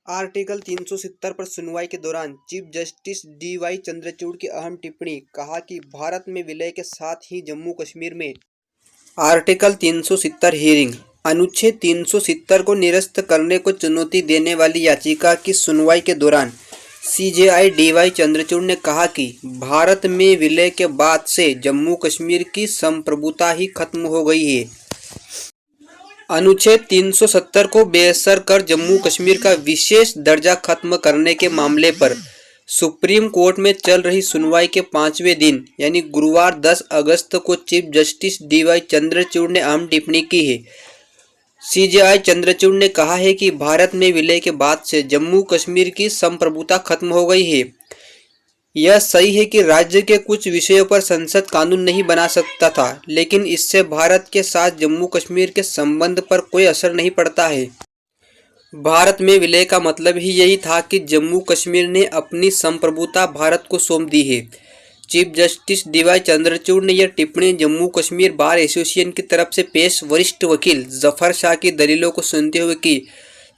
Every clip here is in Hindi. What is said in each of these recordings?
आर्टिकल 370 पर सुनवाई के दौरान चीफ जस्टिस डीवाई चंद्रचूड़ की अहम टिप्पणी। कहा कि भारत में विलय के साथ ही जम्मू कश्मीर में आर्टिकल 370 हियरिंग। अनुच्छेद 370 को निरस्त करने को चुनौती देने वाली याचिका की सुनवाई के दौरान सीजेआई डीवाई चंद्रचूड़ ने कहा कि भारत में विलय के बाद से जम्मू कश्मीर की संप्रभुता ही खत्म हो गई है। अनुच्छेद 370 को बेअसर कर जम्मू कश्मीर का विशेष दर्जा खत्म करने के मामले पर सुप्रीम कोर्ट में चल रही सुनवाई के 5वें दिन यानी गुरुवार 10 अगस्त को चीफ जस्टिस डीवाई चंद्रचूड़ ने अहम टिप्पणी की है। सीजेआई चंद्रचूड़ ने कहा है कि भारत में विलय के बाद से जम्मू कश्मीर की संप्रभुता खत्म हो गई है। यह सही है कि राज्य के कुछ विषयों पर संसद कानून नहीं बना सकता था, लेकिन इससे भारत के साथ जम्मू कश्मीर के संबंध पर कोई असर नहीं पड़ता है। भारत में विलय का मतलब ही यही था कि जम्मू कश्मीर ने अपनी संप्रभुता भारत को सौंप दी है। चीफ जस्टिस डीवाई चंद्रचूड़ ने यह टिप्पणी जम्मू कश्मीर बार एसोसिएशन की तरफ से पेश वरिष्ठ वकील जफर शाह की दलीलों को सुनते हुए की।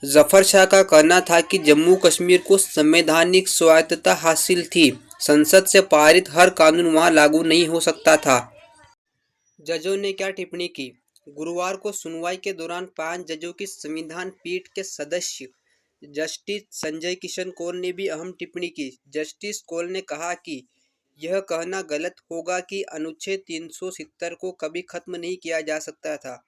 जफर शाह का कहना था कि जम्मू कश्मीर को संवैधानिक स्वायत्तता हासिल थी, संसद से पारित हर कानून वहां लागू नहीं हो सकता था। जजों ने क्या टिप्पणी की। गुरुवार को सुनवाई के दौरान 5 जजों की संविधान पीठ के सदस्य जस्टिस संजय किशन कौल ने भी अहम टिप्पणी की। जस्टिस कौल ने कहा कि यह कहना गलत होगा कि अनुच्छेद 370 को कभी खत्म नहीं किया जा सकता था।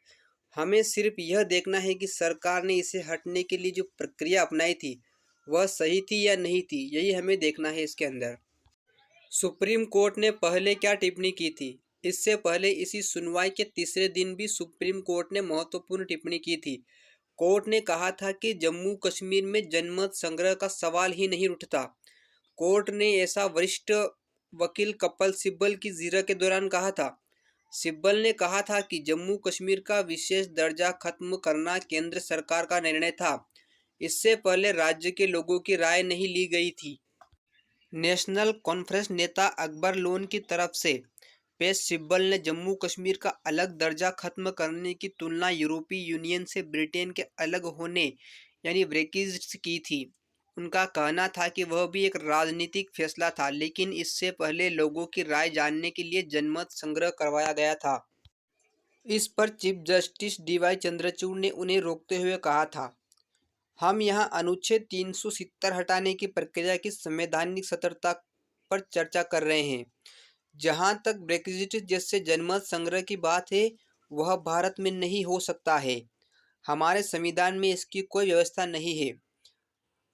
हमें सिर्फ यह देखना है कि सरकार ने इसे हटने के लिए जो प्रक्रिया अपनाई थी वह सही थी या नहीं थी, यही हमें देखना है इसके अंदर। सुप्रीम कोर्ट ने पहले क्या टिप्पणी की थी। इससे पहले इसी सुनवाई के तीसरे दिन भी सुप्रीम कोर्ट ने महत्वपूर्ण टिप्पणी की थी। कोर्ट ने कहा था कि जम्मू कश्मीर में जनमत संग्रह का सवाल ही नहीं उठता। कोर्ट ने ऐसा वरिष्ठ वकील कपिल सिब्बल की जीरा के दौरान कहा था। सिब्बल ने कहा था कि जम्मू कश्मीर का विशेष दर्जा खत्म करना केंद्र सरकार का निर्णय था, इससे पहले राज्य के लोगों की राय नहीं ली गई थी। नेशनल कॉन्फ्रेंस नेता अकबर लोन की तरफ से पेश सिब्बल ने जम्मू कश्मीर का अलग दर्जा खत्म करने की तुलना यूरोपीय यूनियन से ब्रिटेन के अलग होने यानी ब्रेक्जिट की थी। उनका कहना था कि वह भी एक राजनीतिक फैसला था, लेकिन इससे पहले लोगों की राय जानने के लिए जनमत संग्रह करवाया गया था। इस पर चीफ जस्टिस डीवाई चंद्रचूड़ ने उन्हें रोकते हुए कहा था, हम यहाँ अनुच्छेद 370 हटाने की प्रक्रिया की संवैधानिक सत्यता पर चर्चा कर रहे हैं। जहाँ तक ब्रेक्जिट जैसे जनमत संग्रह की बात है, वह भारत में नहीं हो सकता है। हमारे संविधान में इसकी कोई व्यवस्था नहीं है।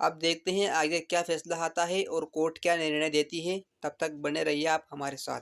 अब देखते हैं आगे क्या फैसला आता है और कोर्ट क्या निर्णय देती है। तब तक बने रहिए आप हमारे साथ।